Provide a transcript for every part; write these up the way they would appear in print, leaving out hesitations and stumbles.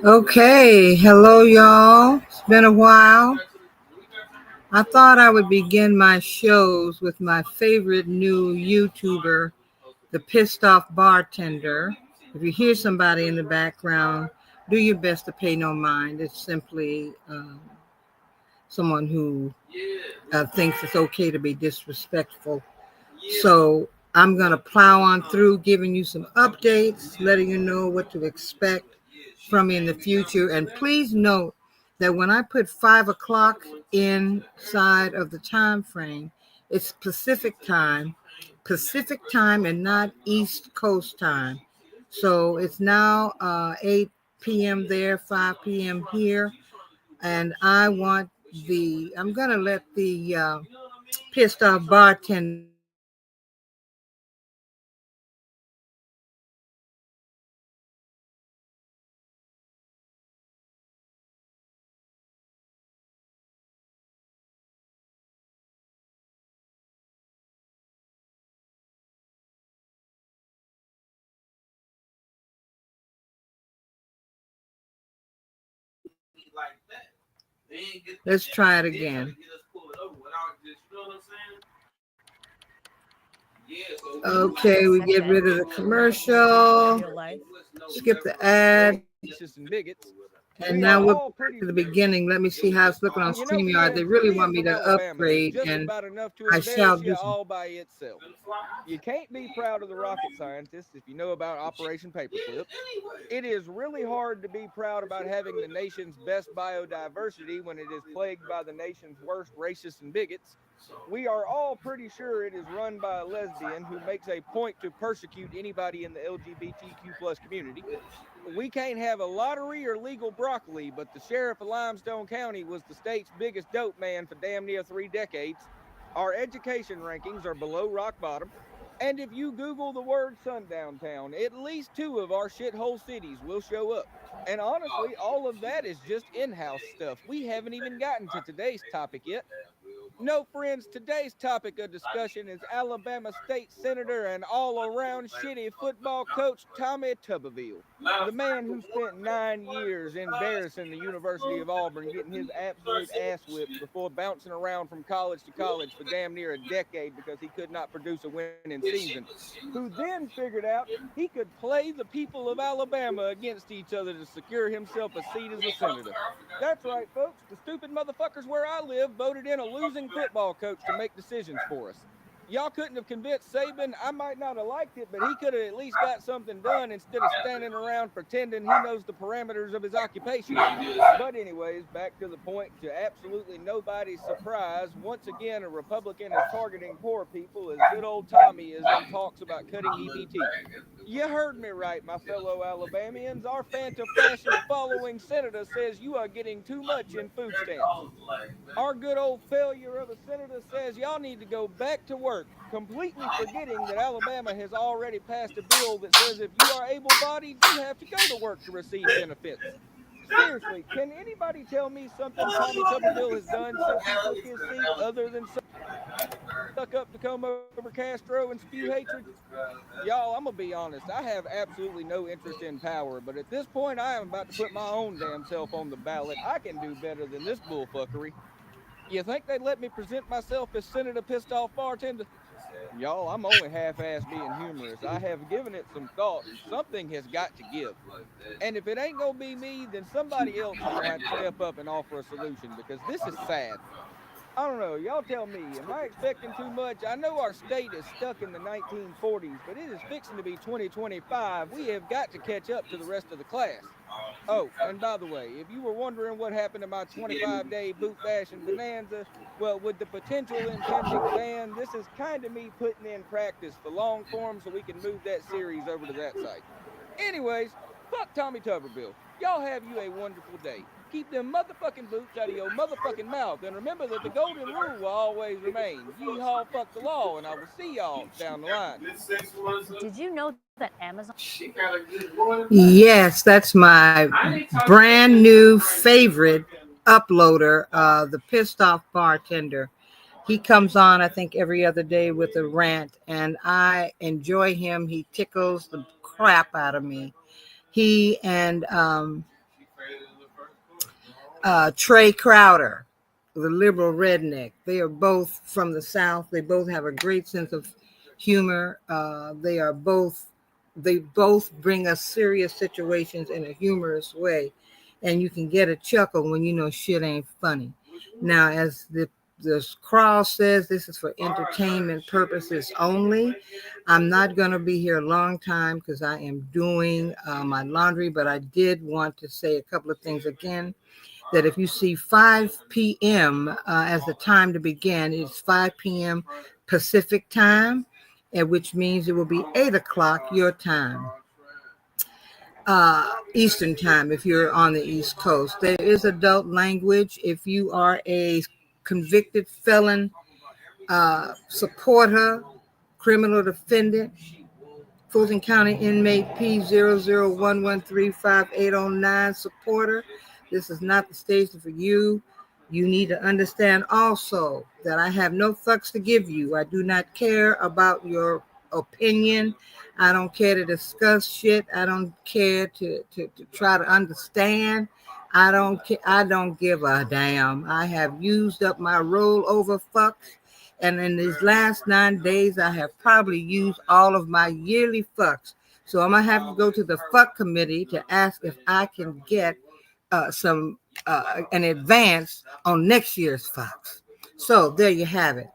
Okay, hello y'all. It's been a while. I thought I would begin my shows with my favorite new YouTuber, the pissed off bartender. If you hear somebody in the background, do your best to pay no mind. It's simply someone who thinks it's okay to be disrespectful. So I'm going to plow on through giving you some updates, letting you know what to expect from me in the future. And please note that when I put 5 o'clock inside of the time frame, it's Pacific time and not East Coast time. So it's now 8 p.m. there, 5 p.m. here. And I'm going to let the pissed off bartender introduce himself. Let's try it again. Okay, we get rid of the commercial, skip the ad, and now we'll go back to the beginning. Let me see how it's looking on StreamYard. They really want me to upgrade, and I shall do some. You can't be proud of the rocket scientists if you know about Operation Paperclip. It is really hard to be proud about having the nation's best biodiversity when it is plagued by the nation's worst racists and bigots. We are all pretty sure it is run by a lesbian who makes a point to persecute anybody in the LGBTQ plus community. We can't have a lottery or legal broccoli, but the sheriff of Limestone County was the state's biggest dope man for damn near 3 decades. Our education rankings are below rock bottom. And if you Google the word sundown town, at least two of our shithole cities will show up. And honestly, all of that is just in house stuff. We haven't even gotten to today's topic yet. No, friends, today's topic of discussion is Alabama State Senator and all around shitty football coach Tommy Tuberville. The man who spent 9 years embarrassing the University of Auburn, getting his absolute ass whipped before bouncing around from college to college for damn near a decade because he could not produce a winning season. Who then figured out he could play the people of Alabama against each other to secure himself a seat as a senator. That's right, folks. The stupid motherfuckers where I live voted in a losing football coach to make decisions for us. Y'all couldn't have convinced Saban. I might not have liked it, but he could have at least got something done instead of standing around pretending he knows the parameters of his occupation. But anyways, back to the point. To absolutely nobody's surprise, once again, a Republican is targeting poor people as good old Tommy is in talks about cutting EBT. You heard me right, my fellow Alabamians. Our Fanta-fascist following senator says you are getting too much in food stamps. Our good old failure of a senator says y'all need to go back to work, completely forgetting that Alabama has already passed a bill that says if you are able-bodied, you have to go to work to receive benefits. Seriously, can anybody tell me something Tommy Tuberville has done since he took his seat other than suck up to come over Castro and spew hatred? Y'all, I'm gonna be honest, I have absolutely no interest in power, but at this point I am about to put my own damn self on the ballot. I can do better than this bullfuckery. You think they'd let me present myself as Senator Pissed Off Bartender? Y'all, I'm only half-ass being humorous. I have given it some thought. Something has got to give. And if it ain't gonna be me, then somebody else is gonna have to step up and offer a solution because this is sad. I don't know. Y'all tell me. Am I expecting too much? I know our state is stuck in the 1940s, but it is fixing to be 2025. We have got to catch up to the rest of the class. Oh, and by the way, if you were wondering what happened to my 25-day boot fashion bonanza, well, with the potential impending ban, this is kind of me putting in practice for long form so we can move that series over to that site. Anyways, fuck Tommy Tuberville. Y'all have you a wonderful day. Keep them motherfucking boots out of your motherfucking mouth, and remember that the golden rule will always remain. Yeehaw, fuck the law, and I will see y'all down the line. Did you know that Amazon? Yes, that's my brand new favorite uploader, the pissed off bartender. He comes on, I think, every other day with a rant, and I enjoy him. He tickles the crap out of me. He and Trey Crowder, the liberal redneck. They are both from the South. They both have a great sense of humor. They both bring us serious situations in a humorous way, and you can get a chuckle when you know shit ain't funny. Now, as the cross says, this is for entertainment purposes only. I'm not going to be here a long time because I am doing my laundry, but I did want to say a couple of things again. That if you see 5 p.m. As the time to begin, it's 5 p.m. Pacific time, and which means it will be 8 o'clock your time, Eastern time if you're on the East Coast. There is adult language. If you are a convicted felon, supporter, criminal defendant, Fulton County inmate P0011358809 supporter, this is not the station for you. You need to understand also that I have no fucks to give you. I do not care about your opinion. I don't care to discuss shit. I don't care to try to understand. I don't give a damn. I have used up my rollover fucks. And in these last 9 days, I have probably used all of my yearly fucks. So I'm going to have to go to the fuck committee to ask if I can get an advance on next year's fucks. So there you have it.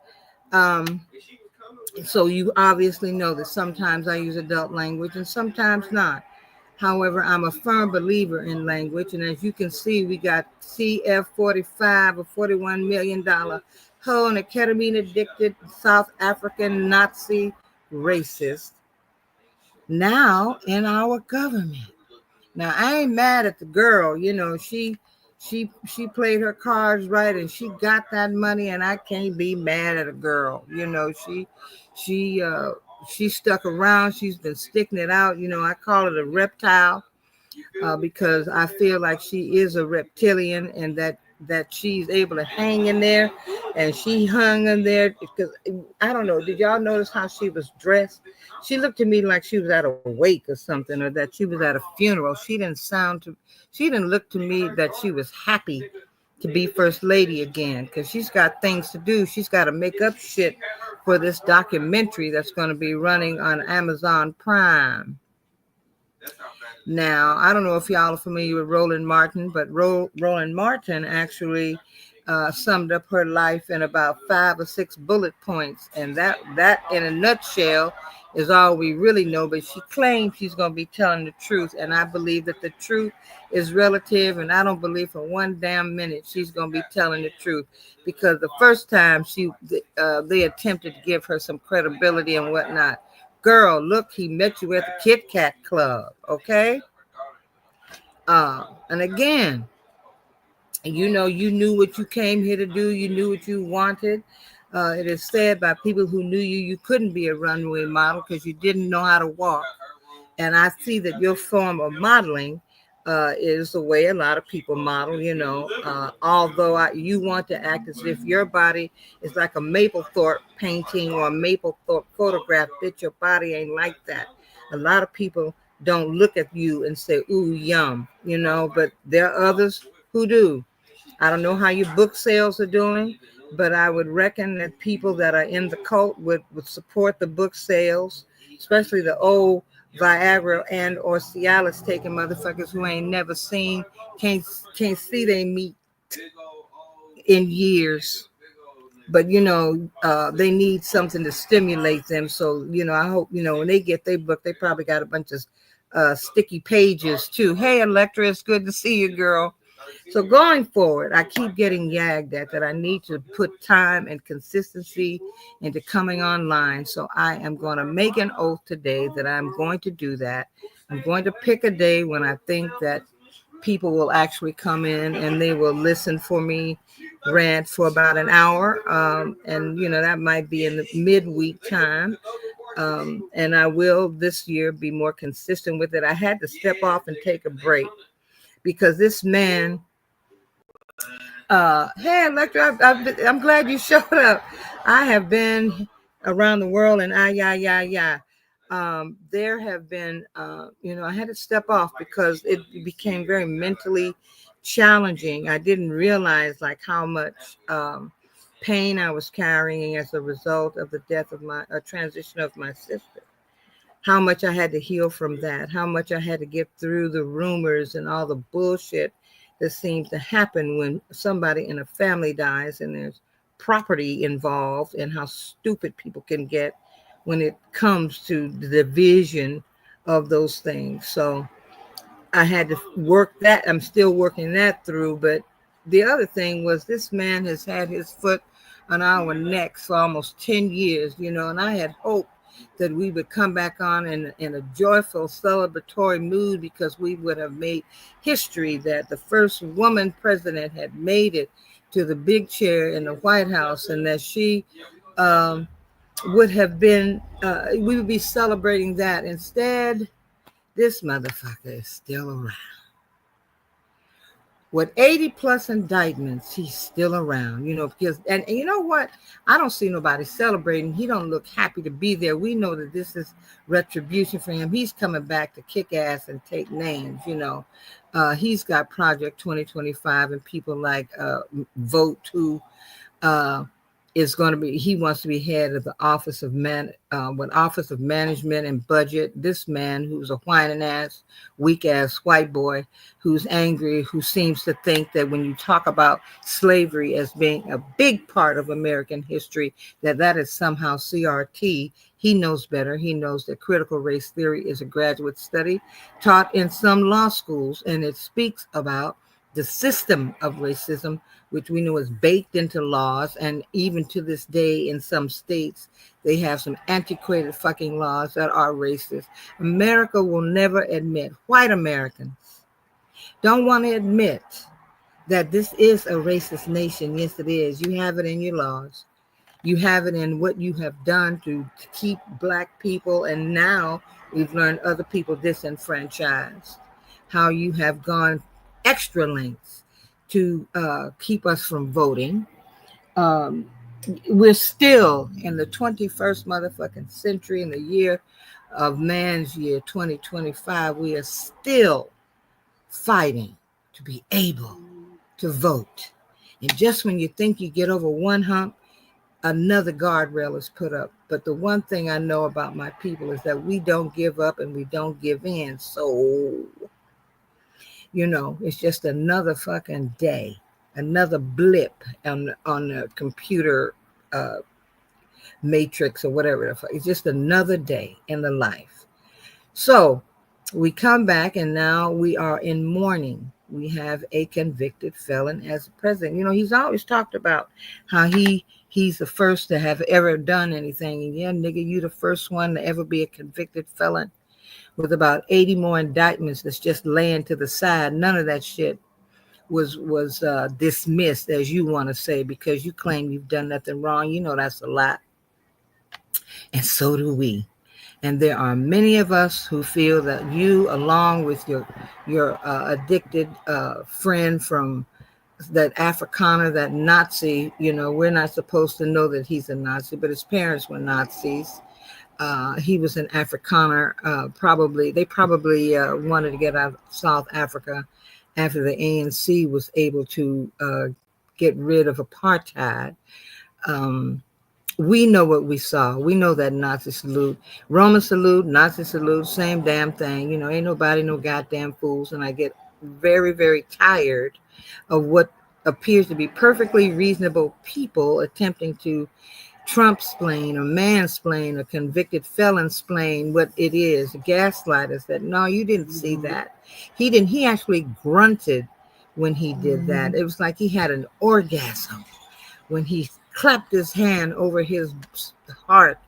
So you obviously know that sometimes I use adult language and sometimes not. However, I'm a firm believer in language. And as you can see, we got CF45, a $41 million hoe and a ketamine addicted South African Nazi racist now in our government. Now, I ain't mad at the girl. You know, she played her cards right and she got that money, and I can't be mad at a girl. You know, she stuck around. She's been sticking it out. You know, I call it a reptile because I feel like she is a reptilian, and that she's able to hang in there, and she hung in there because I don't know. Did y'all notice how she was dressed? She looked to me like she was at a wake or something, or that she was at a funeral. She didn't look to me that she was happy to be first lady again, because she's got things to do. She's got to make up shit for this documentary that's going to be running on Amazon Prime. Now, I don't know if y'all are familiar with Roland Martin, but Roland Martin actually summed up her life in about 5 or 6 bullet points. And that in a nutshell is all we really know. But she claims she's going to be telling the truth. And I believe that the truth is relative. And I don't believe for one damn minute she's going to be telling the truth. Because the first time they attempted to give her some credibility and whatnot. Girl, look, he met you at the Kit Kat Club, okay? And again, you know, you knew what you came here to do. You knew what you wanted. It is said by people who knew you couldn't be a runway model because you didn't know how to walk. And I see that your form of modeling is the way a lot of people model, you know, although you want to act as if your body is like a Mapplethorpe painting or a Mapplethorpe photograph. Bitch, your body ain't like that. A lot of people don't look at you and say, ooh, yum, you know, but there are others who do. I don't know how your book sales are doing, but I would reckon that people that are in the cult would support the book sales, especially the old Viagra and or Cialis taking motherfuckers who ain't never seen, can't see they meat in years. But, you know, they need something to stimulate them. So, you know, I hope, you know, when they get their book, they probably got a bunch of sticky pages too. Hey, Electra, it's good to see you, girl. So going forward, I keep getting yagged at that I need to put time and consistency into coming online. So I am going to make an oath today that I'm going to do that. I'm going to pick a day when I think that people will actually come in and they will listen for me rant for about an hour. And, you know, that might be in the midweek time. And I will this year be more consistent with it. I had to step off and take a break because this man, hey, Electra, I'm glad you showed up. I have been around the world and there have been, I had to step off because it became very mentally challenging. I didn't realize like how much pain I was carrying as a result of the death of my transition of my sister. How much I had to heal from that, how much I had to get through the rumors and all the bullshit that seems to happen when somebody in a family dies and there's property involved, and how stupid people can get when it comes to the division of those things. So I had to work that. I'm still working that through. But the other thing was this man has had his foot on our necks for almost 10 years, and I had hoped that we would come back on in a joyful, celebratory mood because we would have made history that the first woman president had made it to the big chair in the White House, and that she would have been, we would be celebrating that. Instead, this motherfucker is still around. With 80 plus indictments, he's still around, because, and you know what? I don't see nobody celebrating. He don't look happy to be there. We know that this is retribution for him. He's coming back to kick ass and take names, He's got Project 2025 and people like Vote, who is going to be, he wants to be head of the Office of Office of Management and Budget. This man who's a whining ass, weak ass white boy who's angry, who seems to think that when you talk about slavery as being a big part of American history, that is somehow CRT. He knows better. He knows that critical race theory is a graduate study taught in some law schools, and it speaks about the system of racism, which we know is baked into laws. And even to this day, in some states, they have some antiquated fucking laws that are racist. America will never admit, white Americans don't want to admit that this is a racist nation. Yes, it is. You have it in your laws. You have it in what you have done to keep Black people. And now we've learned other people disenfranchised. How you have gone extra lengths to keep us from voting. We're still in the 21st motherfucking century, in the year of man's year 2025. We are still fighting to be able to vote. And just when you think you get over one hump, another guardrail is put up. But the one thing I know about my people is that we don't give up and we don't give in. So, it's just another fucking day, another blip on the computer matrix or whatever the fuck. It's just another day in the life. So we come back and now we are in mourning. We have a convicted felon as president. He's always talked about how he's the first to have ever done anything. And yeah, nigga, you the first one to ever be a convicted felon, with about 80 more indictments that's just laying to the side. None of that shit was dismissed, as you want to say, because you claim you've done nothing wrong. That's a lie. And so do we. And there are many of us who feel that you, along with your addicted friend from that Afrikaner, that Nazi, we're not supposed to know that he's a Nazi, but his parents were Nazis. He was an Afrikaner. They probably wanted to get out of South Africa after the ANC was able to get rid of apartheid. We know what we saw. We know that Nazi salute, Roman salute, Nazi salute, same damn thing. Ain't nobody no goddamn fools. And I get very, very tired of what appears to be perfectly reasonable people attempting to Trump-splain or mansplain or convicted felon-splain what it is. Gaslighters that, no, you didn't see that. He actually grunted when he did that. It was like he had an orgasm when he clapped his hand over his heart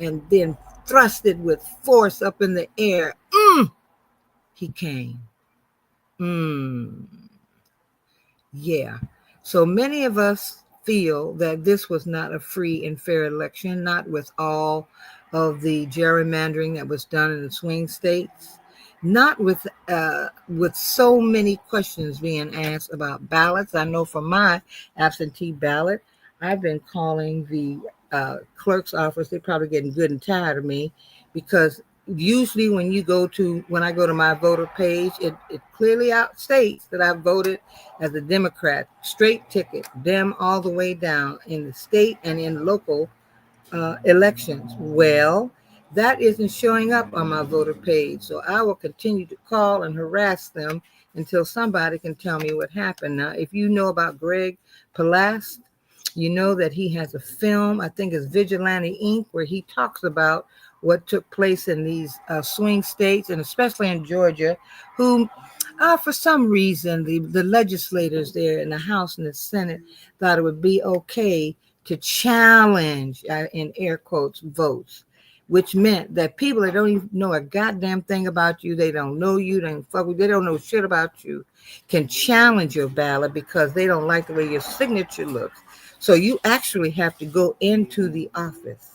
and then thrust it with force up in the air. He came. Yeah. So many of us feel that this was not a free and fair election, not with all of the gerrymandering that was done in the swing states, not with so many questions being asked about ballots. I know for my absentee ballot, I've been calling the clerk's office. They're probably getting good and tired of me because usually when I go to my voter page, it clearly out states that I voted as a Democrat, straight ticket, Dem all the way down in the state and in local elections. Well, that isn't showing up on my voter page, so I will continue to call and harass them until somebody can tell me what happened. Now, if you know about Greg Palast, you know that he has a film, I think it's Vigilante Inc., where he talks about what took place in these swing states, and especially in Georgia, who, for some reason, the legislators there in the House and the Senate thought it would be okay to challenge, in air quotes, votes, which meant that people that don't even know a goddamn thing about you, they don't know you, they don't know shit about you, can challenge your ballot because they don't like the way your signature looks. So you actually have to go into the office,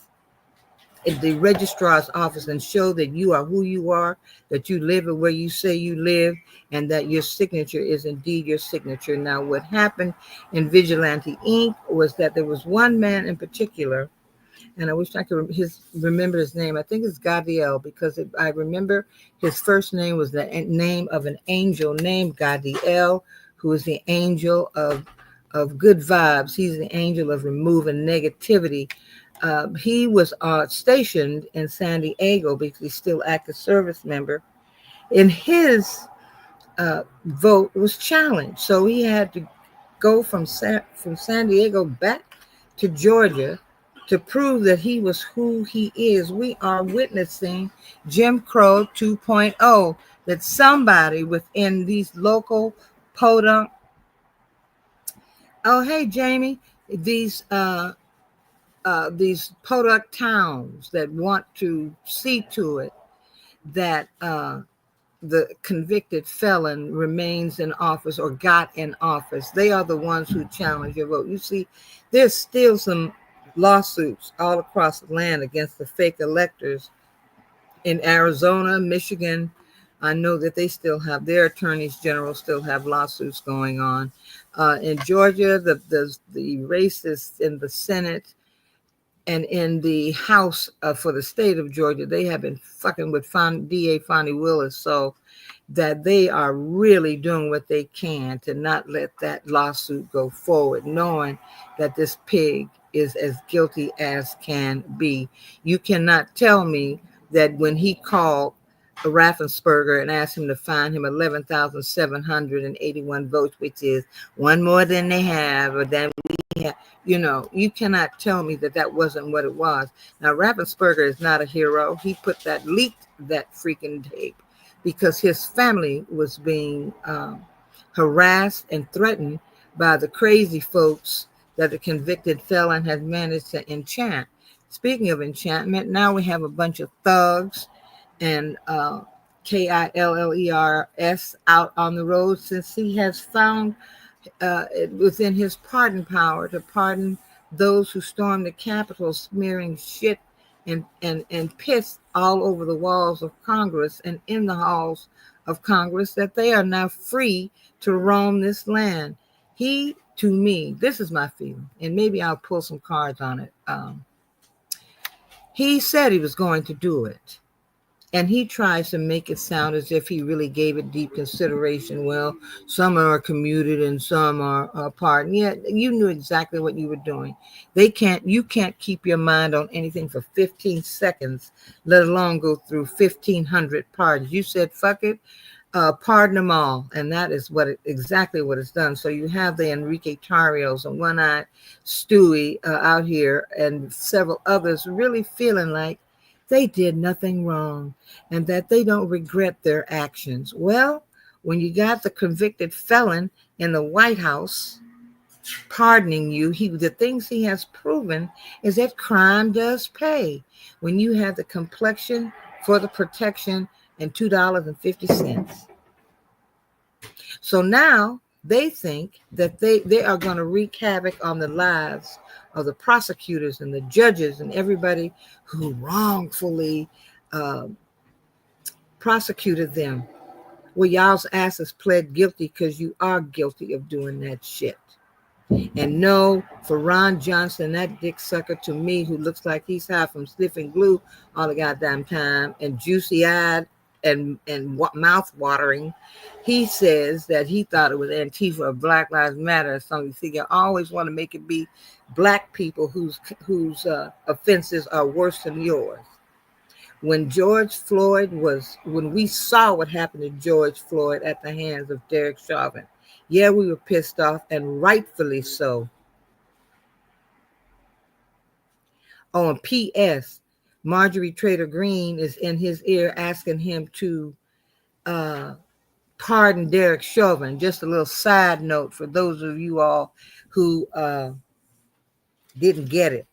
the registrar's office, and show that you are who you are, that you live where you say you live, and that your signature is indeed your signature. Now, what happened in Vigilante Inc. was that there was one man in particular, and I wish I could remember his name. I think it's Gadiel, because I remember his first name was the name of an angel named Gadiel, who is the angel of good vibes. He's the angel of removing negativity. He was stationed in San Diego because he's still active service member. And his vote was challenged, so he had to go from San Diego back to Georgia to prove that he was who he is. We are witnessing Jim Crow 2.0, that somebody within these local podunk, oh hey Jamie, these podunk towns that want to see to it that the convicted felon remains in office or got in office. They are the ones who challenge your vote. You see, there's still some lawsuits all across the land against the fake electors in Arizona, Michigan. I know that they still have, their attorneys general still have lawsuits going on. In Georgia, the racists in the Senate and in the House for the state of Georgia, they have been fucking with DA Fonnie Willis, so that they are really doing what they can to not let that lawsuit go forward, knowing that this pig is as guilty as can be. You cannot tell me that when he called Raffensperger and asked him to find him 11,781 votes, which is one more than they have, or than we have, you cannot tell me that that wasn't what it was. Now, Raffensperger is not a hero. He leaked that freaking tape because his family was being harassed and threatened by the crazy folks that the convicted felon has managed to enchant. Speaking of enchantment, now we have a bunch of thugs and KILLERS out on the road, since he has found within his pardon power to pardon those who stormed the Capitol, smearing shit and piss all over the walls of Congress and in the halls of Congress, that they are now free to roam this land. He, to me, this is my feeling, and maybe I'll pull some cards on it. He said he was going to do it. And he tries to make it sound as if he really gave it deep consideration. Well, some are commuted and some are pardoned. Yeah, you knew exactly what you were doing. You can't keep your mind on anything for 15 seconds, let alone go through 1,500 pardons. You said, fuck it, pardon them all. And that is exactly what it's done. So you have the Enrique Tarrios and One-Eyed Stewie out here and several others really feeling like they did nothing wrong and that they don't regret their actions. Well, when you got the convicted felon in the White House pardoning you, the things he has proven is that crime does pay. When you have the complexion for the protection and $2.50. So now they think that they are going to wreak havoc on the lives of the prosecutors and the judges and everybody who wrongfully prosecuted them. Well, y'all's asses pled guilty because you are guilty of doing that shit. And no, for Ron Johnson, that dick sucker to me, who looks like he's high from sniffing glue all the goddamn time and juicy eyed and mouth watering, he says that he thought it was Antifa or Black Lives Matter or something. See, you always want to make it be black people whose offenses are worse than yours. When we saw what happened to George Floyd at the hands of Derek Chauvin, yeah, we were pissed off, and rightfully so. Oh, and P.S. Marjorie Trader Green is in his ear asking him to uh, pardon Derek Chauvin. Just a little side note for those of you all who didn't get it.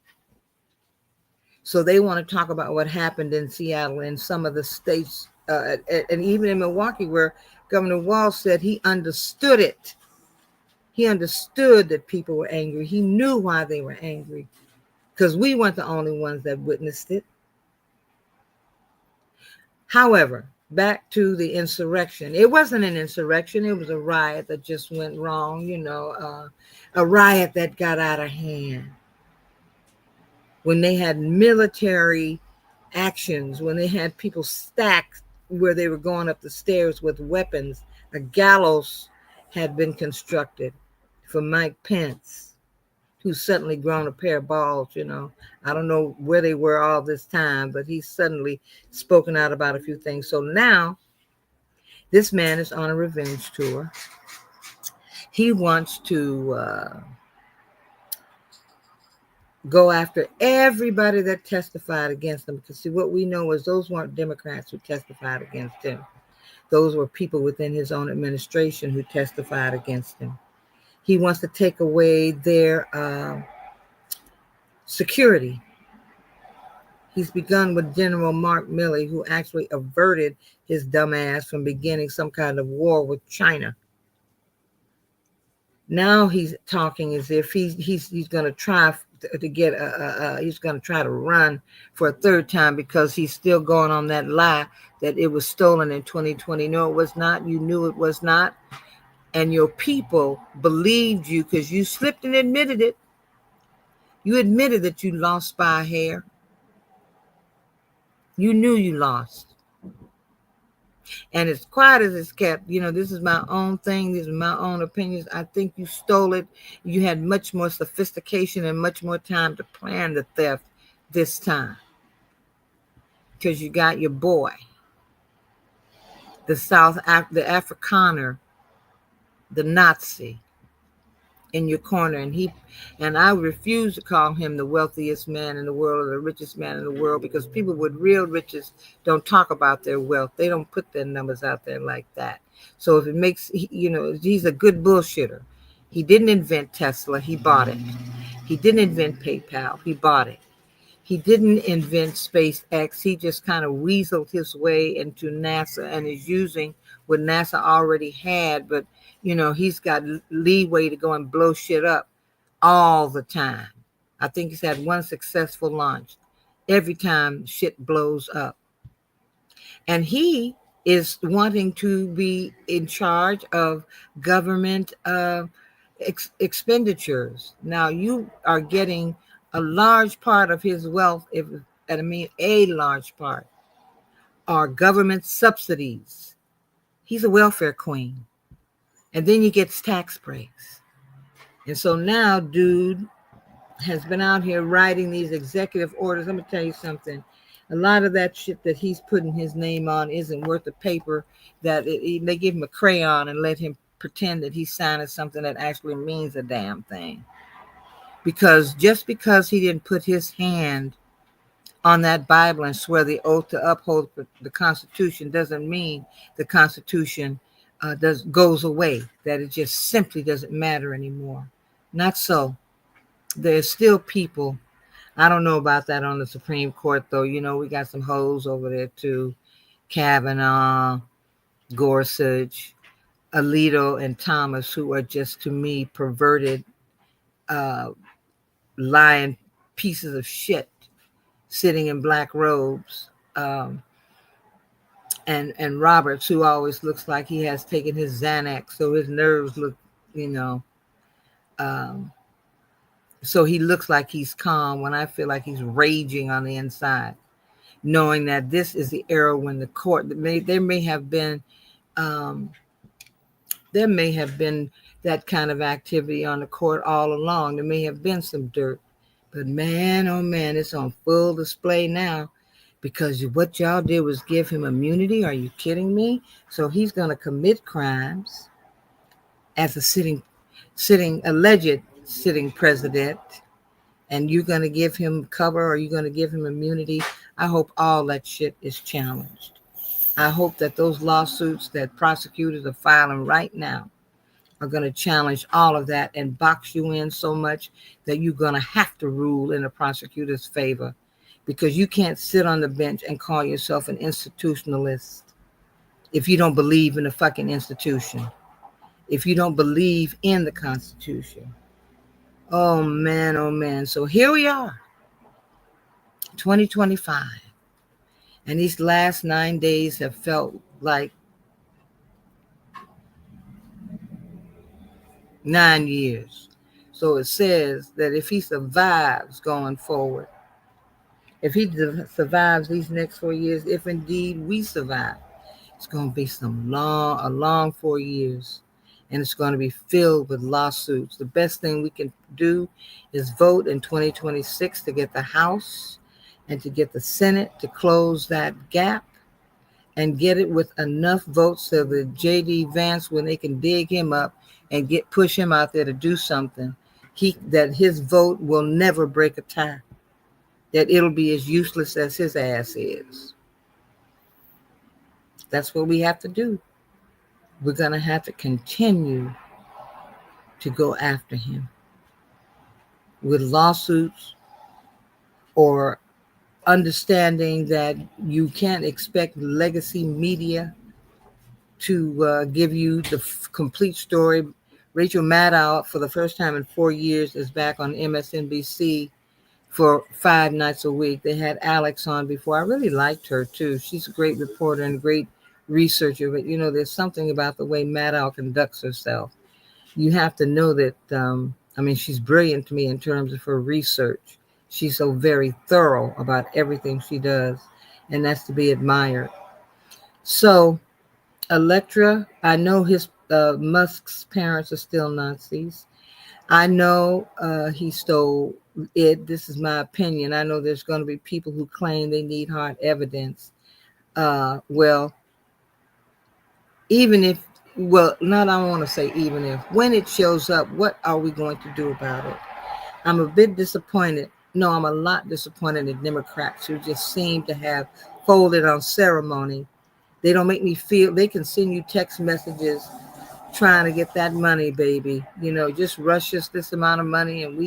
So they want to talk about what happened in Seattle and some of the states, and even in Milwaukee, where Governor Walz said he understood it. He understood that people were angry. He knew why they were angry, because we weren't the only ones that witnessed it. However, back to the insurrection. It wasn't an insurrection. It was a riot that just went wrong, a riot that got out of hand. When they had military actions, when they had people stacked where they were going up the stairs with weapons, a gallows had been constructed for Mike Pence, who's suddenly grown a pair of balls. I don't know where they were all this time, but he's suddenly spoken out about a few things. So now this man is on a revenge tour. He wants to go after everybody that testified against him. Because see, what we know is those weren't Democrats who testified against him. Those were people within his own administration who testified against him. He wants to take away their security. He's begun with General Mark Milley, who actually averted his dumbass from beginning some kind of war with China. Now he's talking as if he's going to try to get he's going to try to run for a third time, because he's still going on that lie that it was stolen in 2020. No, it was not. You knew it was not, and your people believed you because you slipped and admitted it. You admitted that you lost by a hair. You knew you lost. And as quiet as it's kept, this is my own thing. These are my own opinions. I think you stole it. You had much more sophistication and much more time to plan the theft this time, because you got your boy, the Afrikaner, the Nazi, in your corner. And I refuse to call him the wealthiest man in the world or the richest man in the world, because people with real riches don't talk about their wealth. They don't put their numbers out there like that. So if it makes, he's a good bullshitter. He didn't invent Tesla. He bought it. He didn't invent PayPal. He bought it. He didn't invent SpaceX. He just kind of weaseled his way into NASA and is using what NASA already had. But, he's got leeway to go and blow shit up all the time. I think he's had one successful launch every time shit blows up. And he is wanting to be in charge of government expenditures. Now, you are getting a large part of his wealth, a large part, are government subsidies. He's a welfare queen. And then he gets tax breaks. And so now, dude has been out here writing these executive orders. I'm going to tell you something. A lot of that shit that he's putting his name on isn't worth the paper that they give him a crayon and let him pretend that he's signing something that actually means a damn thing. Because just because he didn't put his hand on that Bible and swear the oath to uphold the Constitution doesn't mean the Constitution goes away, that it just simply doesn't matter anymore. Not so. There's still people. I don't know about that on the Supreme Court, though. We got some hoes over there, too. Kavanaugh, Gorsuch, Alito, and Thomas, who are just, to me, perverted, lying pieces of shit sitting in black robes. And Roberts, who always looks like he has taken his Xanax, so his nerves look, Um, so he looks like he's calm when I feel like he's raging on the inside, knowing that this is the era when the court, there may have been, um, there may have been that kind of activity on the court all along. There may have been some dirt, but man, oh man, it's on full display now because what y'all did was give him immunity. Are you kidding me? So he's going to commit crimes as a alleged sitting president, and you're going to give him cover or you're going to give him immunity. I hope all that shit is challenged. I hope that those lawsuits that prosecutors are filing right now are going to challenge all of that and box you in so much that you're going to have to rule in the prosecutor's favor, because you can't sit on the bench and call yourself an institutionalist if you don't believe in the fucking institution, if you don't believe in the Constitution. Oh man, oh man. So here we are, 2025. And these last 9 days have felt like 9 years. So it says that if he survives going forward, if he survives these next 4 years, if indeed we survive, it's going to be a long 4 years. And it's going to be filled with lawsuits. The best thing we can do is vote in 2026 to get the House and to get the Senate to close that gap and get it with enough votes so that J.D. Vance, when they can dig him up and push him out there to do something, that his vote will never break a tie, that it'll be as useless as his ass is. That's what we have to do. We're going to have to continue to go after him with lawsuits, or understanding that you can't expect legacy media to give you the complete story. Rachel Maddow, for the first time in 4 years, is back on MSNBC for 5 nights a week. They had Alex on before. I really liked her too. She's a great reporter and great researcher, but there's something about the way Maddow conducts herself. You have to know that, she's brilliant to me in terms of her research. She's so very thorough about everything she does, and that's to be admired. So Electra, I know Musk's parents are still Nazis. I know he stole it. This is my opinion. I know there's going to be people who claim they need hard evidence. Well, even if, well, not I don't want to say even if, when it shows up, what are we going to do about it? I'm a bit disappointed. No, I'm a lot disappointed in Democrats who just seem to have folded on ceremony. They don't make me feel, they can send you text messages trying to get that money, baby. Just rush us this amount of money and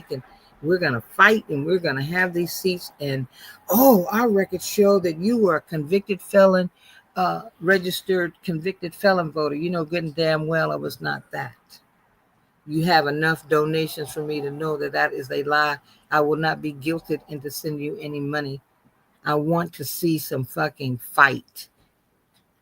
we're going to fight and we're going to have these seats. And, our records show that you were a convicted felon, registered convicted felon voter. Good and damn well it was not that. You have enough donations for me to know that that is a lie. I will not be guilted into sending you any money. I want to see some fucking fight.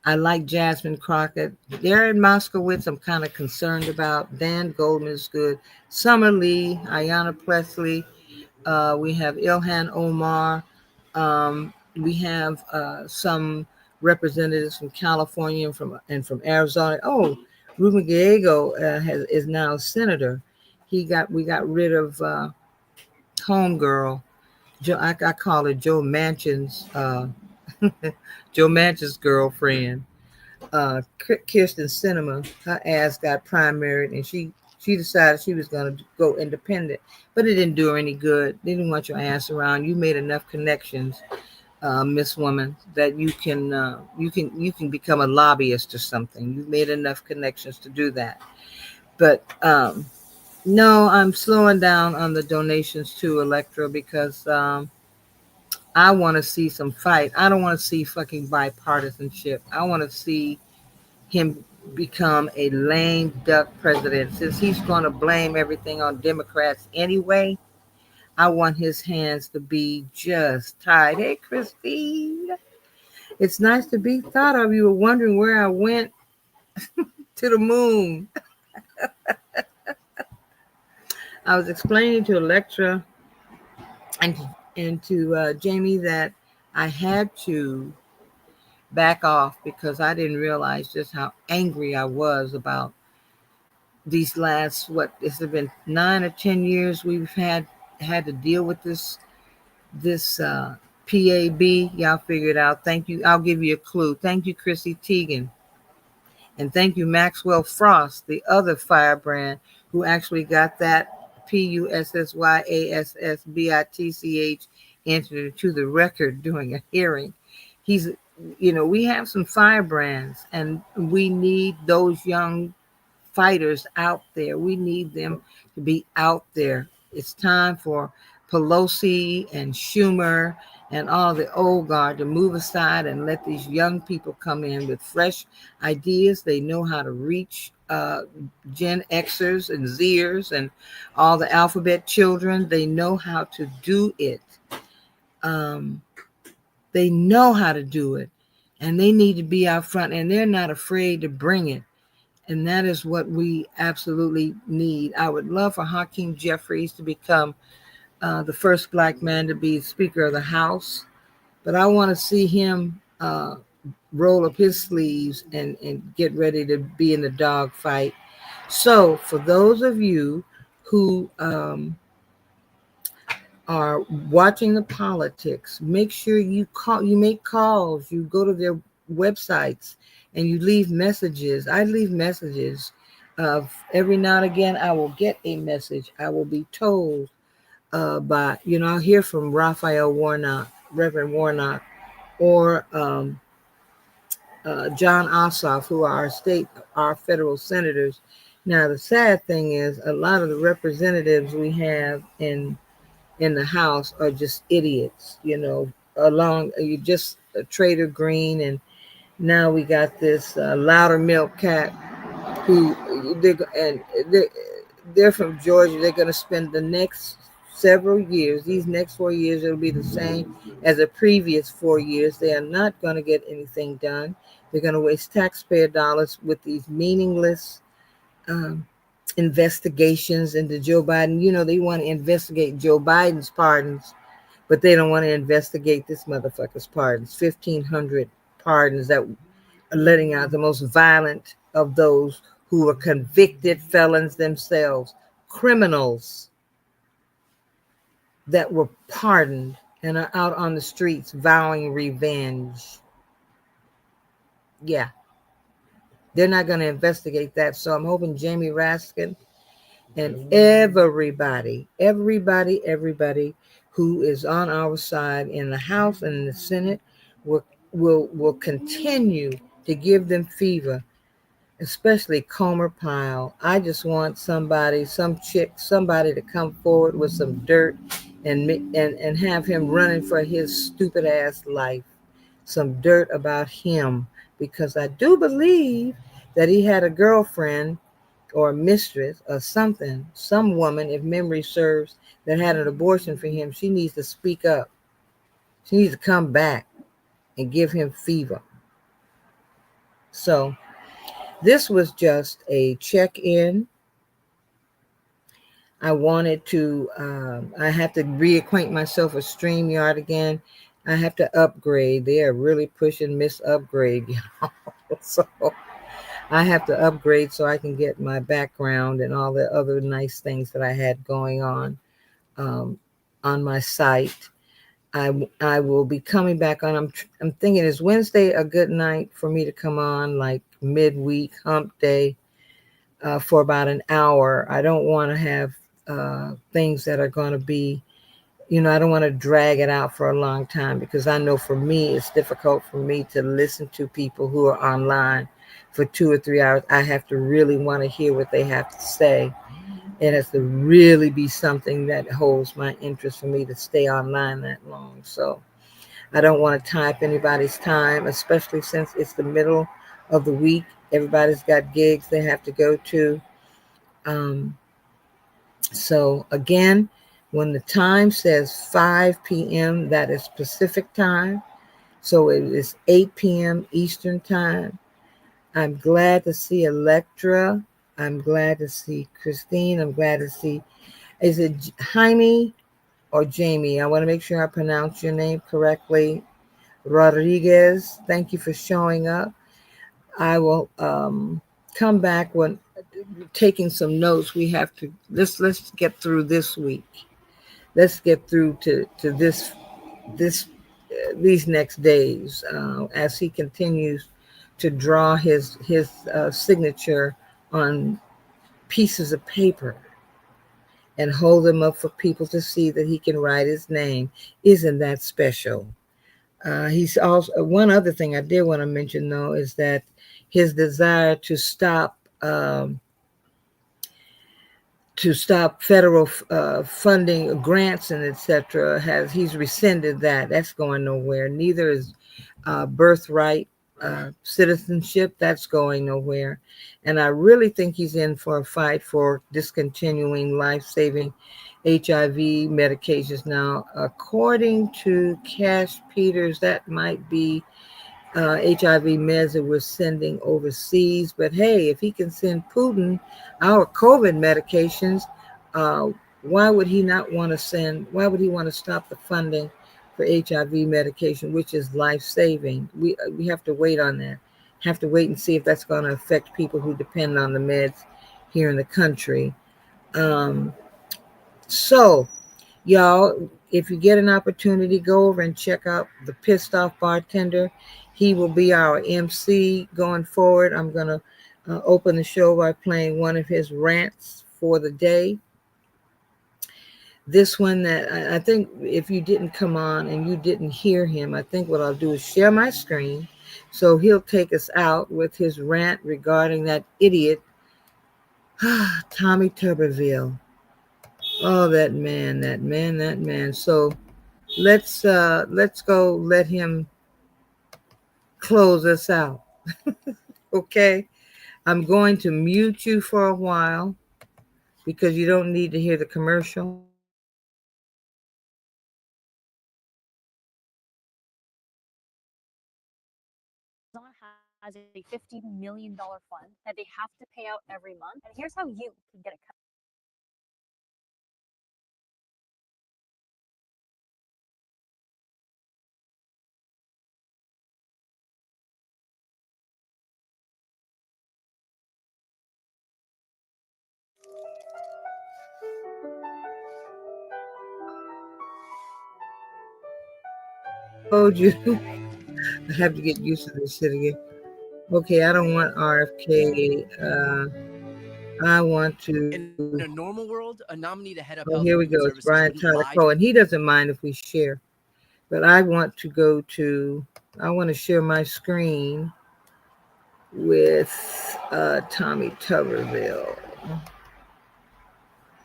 I like Jasmine Crockett. Darren Moskowitz, I'm kind of concerned about. Dan Goldman is good. Summer Lee, Ayanna Presley. We have Ilhan Omar. We have some representatives from California and from Arizona. Oh, Ruben Gallego is now a senator. We got rid of homegirl. I call her Joe Manchin's Joe Manchin's girlfriend. Kirsten Sinema, her ass got primaried, and she decided she was going to go independent, but it didn't do her any good. They didn't want your ass around. You made enough connections, Miss Woman, that you can become a lobbyist or something. You made enough connections to do that. But no, I'm slowing down on the donations to Electra because I want to see some fight. I don't want to see fucking bipartisanship. I want to see him become a lame duck president. Since he's going to blame everything on Democrats anyway, I want his hands to be just tied. Hey, Christine. It's nice to be thought of. You were wondering where I went. To the moon. I was explaining to Electra and to Jamie that I had to back off because I didn't realize just how angry I was about these last what it's been 9 or 10 years we've had to deal with this PAB. Y'all figure it out. Thank you. I'll give you a clue. Thank you, Chrissy Teigen. And thank you, Maxwell Frost, the other firebrand who actually got that PUSSYASSBITCH entered into the record during a hearing. He's, we have some firebrands, and we need those young fighters out there. We need them to be out there. It's time for Pelosi and Schumer and all the old guard to move aside and let these young people come in with fresh ideas. They know how to reach Gen Xers and Zers and all the alphabet children. They know how to do it. Um, they know how to do it. And they need to be out front, and they're not afraid to bring it. And that is what we absolutely need. I would love for Hakeem Jeffries to become the first black man to be Speaker of the House. But I want to see him roll up his sleeves and get ready to be in the dog fight. So for those of you who are watching the politics, make sure you make calls, you go to their websites and you leave messages. I leave messages. Every now and again, I will get a message. I will be told by, I'll hear from Raphael Warnock, Reverend Warnock, or John Ossoff, who are our federal senators. Now, the sad thing is a lot of the representatives we have in the House are just idiots, along you just Trader Green, and now we got this Louder Milk Cat who they're from Georgia. They're going to spend the next several years, these next 4 years, it'll be the same as the previous 4 years. They are not going to get anything done. They're going to waste taxpayer dollars with these meaningless investigations into Joe Biden. They want to investigate Joe Biden's pardons, but they don't want to investigate this motherfucker's pardons. 1,500 pardons that are letting out the most violent of those who are convicted felons themselves, criminals that were pardoned and are out on the streets vowing revenge. Yeah, they're not going to investigate that. So I'm hoping Jamie Raskin and everybody who is on our side in the House and in the Senate will continue to give them fever, especially Comer Pyle. I just want somebody to come forward with some dirt and have him running for his stupid ass life. Some dirt about him, because I do believe that he had a girlfriend or a mistress or something, some woman, if memory serves, that had an abortion for him. She needs to speak up. She needs to come back and give him fever. So this was just a check-in. I wanted to, I have to reacquaint myself with StreamYard again. I have to upgrade. They are really pushing Miss Upgrade, y'all. So I have to upgrade so I can get my background and all the other nice things that I had going on my site. I will be coming back on. I'm thinking, is Wednesday a good night for me to come on, like midweek hump day, for about an hour? I don't want to have things that are going to be, I don't want to drag it out for a long time, because I know for me, it's difficult for me to listen to people who are online for 2 or 3 hours. I have to really want to hear what they have to say. It has to really be something that holds my interest for me to stay online that long. So I don't want to tie up anybody's time, especially since it's the middle of the week. Everybody's got gigs they have to go to. So again, when the time says 5 p.m., that is Pacific time. So it is 8 p.m. Eastern time. I'm glad to see Electra. I'm glad to see Christine. I'm glad to see Is it Jaime or Jamie? I want to make sure I pronounce your name correctly. Rodriguez, thank you for showing up. I will come back when taking some notes. We have to let's get through this week. Let's get through to this these next days as he continues to draw his signature on pieces of paper and hold them up for people to see that he can write his name. Isn't that special? He's also one other thing I did want to mention though is that his desire to stop federal funding grants and etc. has he's rescinded that. That's going nowhere. Neither is birthright citizenship. That's going nowhere. And I really think he's in for a fight for discontinuing life-saving HIV medications. Now, according to Cash Peters, that might be HIV meds that we're sending overseas. But hey, if he can send Putin our COVID medications, uh, why would he not want to send? Why would he want to stop the funding for HIV medication, which is life saving? We have to wait on that. Have to wait and see if that's going to affect people who depend on the meds here in the country. Um, so Y'all, if you get an opportunity, go over and check out the Pissed Off Bartender. He will be our MC going forward. I'm going to open the show by playing one of his rants for the day. This one that I think if you didn't come on and you didn't hear him, I think what I'll do is share my screen. So he'll take us out with his rant regarding that idiot, Tommy Tuberville. Oh, that man, that man, that man. So let's go let him close us out. Okay. I'm going to mute you for a while because you don't need to hear the commercial. Amazon has a $50 million fund that they have to pay out every month. And here's how you can get a cut. Told you. I have to get used to this shit again. Okay, I don't want RFK. I want to. In a normal world, a nominee to head up Health Oh, and here we Human go. It's Services Brian wouldn't Tyler lie. Coe, and he doesn't mind if we share. But I want to go to. I want to share my screen with Tommy Tuberville.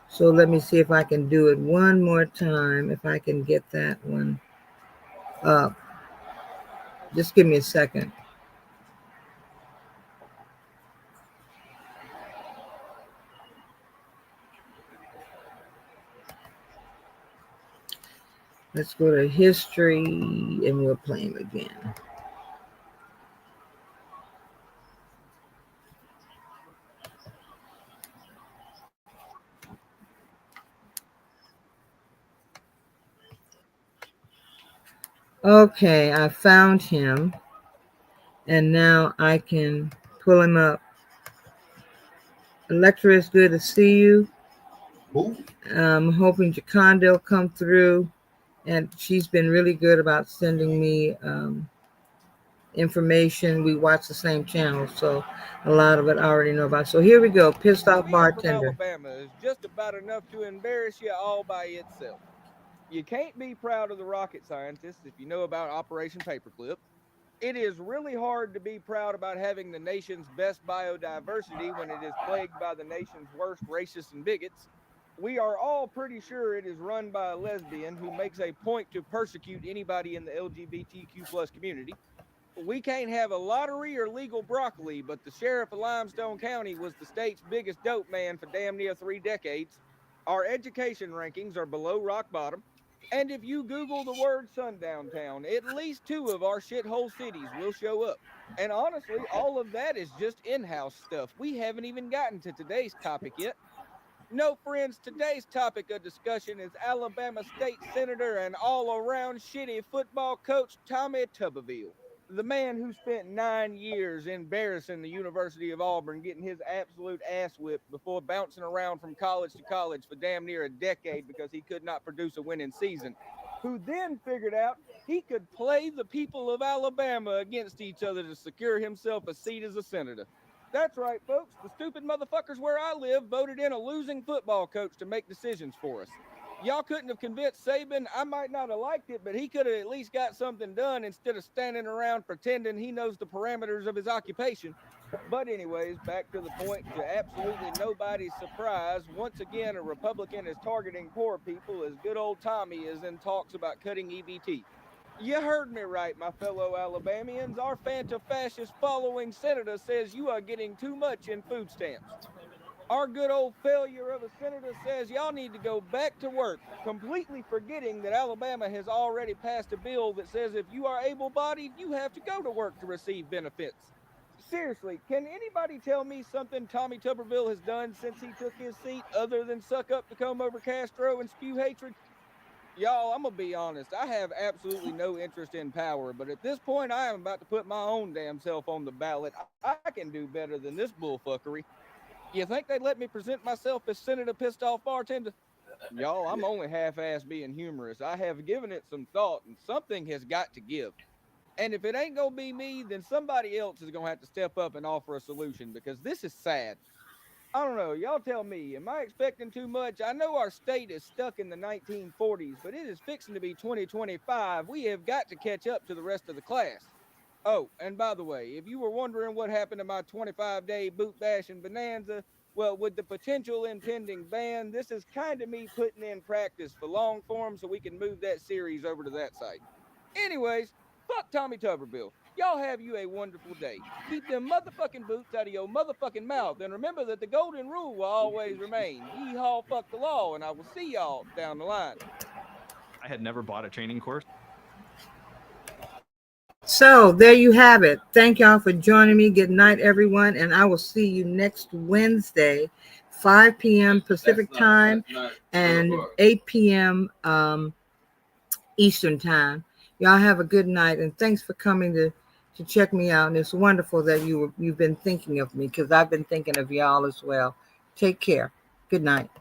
So let me see if I can do it one more time. If I can get that one up. Just give me a second. Let's go to history and we'll play him again. Okay, I found him and now I can pull him up. Electra, it's good to see you. I'm hoping Jaconda will come through, and she's been really good about sending me information. We watch the same channel, so a lot of it I already know about. So here we go. Pissed Off Wheat from Bartender. Alabama is just about enough to embarrass you all by itself. You can't be proud of the rocket scientists if you know about Operation Paperclip. It is really hard to be proud about having the nation's best biodiversity when it is plagued by the nation's worst racists and bigots. We are all pretty sure it is run by a lesbian who makes a point to persecute anybody in the LGBTQ plus community. We can't have a lottery or legal broccoli, but the sheriff of Limestone County was the state's biggest dope man for damn near 3 decades. Our education rankings are below rock bottom. And if you Google the word sundown town, at least two of our shithole cities will show up. And honestly, all of that is just in house stuff. We haven't even gotten to today's topic yet. No, friends, today's topic of discussion is Alabama State Senator and all-around shitty football coach Tommy Tuberville. The man who spent 9 years embarrassing the University of Auburn, getting his absolute ass whipped before bouncing around from college to college for damn near a decade because he could not produce a winning season, who then figured out he could play the people of Alabama against each other to secure himself a seat as a senator. That's right, folks. The stupid motherfuckers where I live voted in a losing football coach to make decisions for us. Y'all couldn't have convinced Saban. I might not have liked it, but he could have at least got something done instead of standing around pretending he knows the parameters of his occupation. But anyways, back to the point. To absolutely nobody's surprise, once again, a Republican is targeting poor people as good old Tommy is in talks about cutting EBT. You heard me right, my fellow Alabamians. Our Fanta-fascist following senator says you are getting too much in food stamps. Our good old failure of a senator says y'all need to go back to work, completely forgetting that Alabama has already passed a bill that says if you are able-bodied, you have to go to work to receive benefits. Seriously, can anybody tell me something Tommy Tuberville has done since he took his seat other than suck up the comb over Castro and spew hatred? Y'all, I'm gonna be honest. I have absolutely no interest in power, but at this point, I am about to put my own damn self on the ballot. I can do better than this bullfuckery. You think they'd let me present myself as Senator Pissed Off Bartender? Y'all, I'm only half-ass being humorous. I have given it some thought, and something has got to give. And if it ain't gonna be me, then somebody else is gonna have to step up and offer a solution, because this is sad. I don't know. Y'all tell me. Am I expecting too much? I know our state is stuck in the 1940s, but it is fixing to be 2025. We have got to catch up to the rest of the class. Oh, and by the way, if you were wondering what happened to my 25-day boot bash and bonanza, well, with the potential impending ban, this is kind of me putting in practice for long form so we can move that series over to that site. Anyways, fuck Tommy Tuberville. Y'all have you a wonderful day. Keep them motherfucking boots out of your motherfucking mouth, and remember that the golden rule will always remain. Yeehaw, fuck the law, and I will see y'all down the line. I had never bought a training course. So there you have it. Thank y'all for joining me. Good night, everyone, and I will see you next Wednesday, 5 p.m. Pacific time and 8 p.m. Eastern time. Y'all have a good night, and thanks for coming to check me out. And it's wonderful that you've been thinking of me, because I've been thinking of y'all as well. Take care. Good night.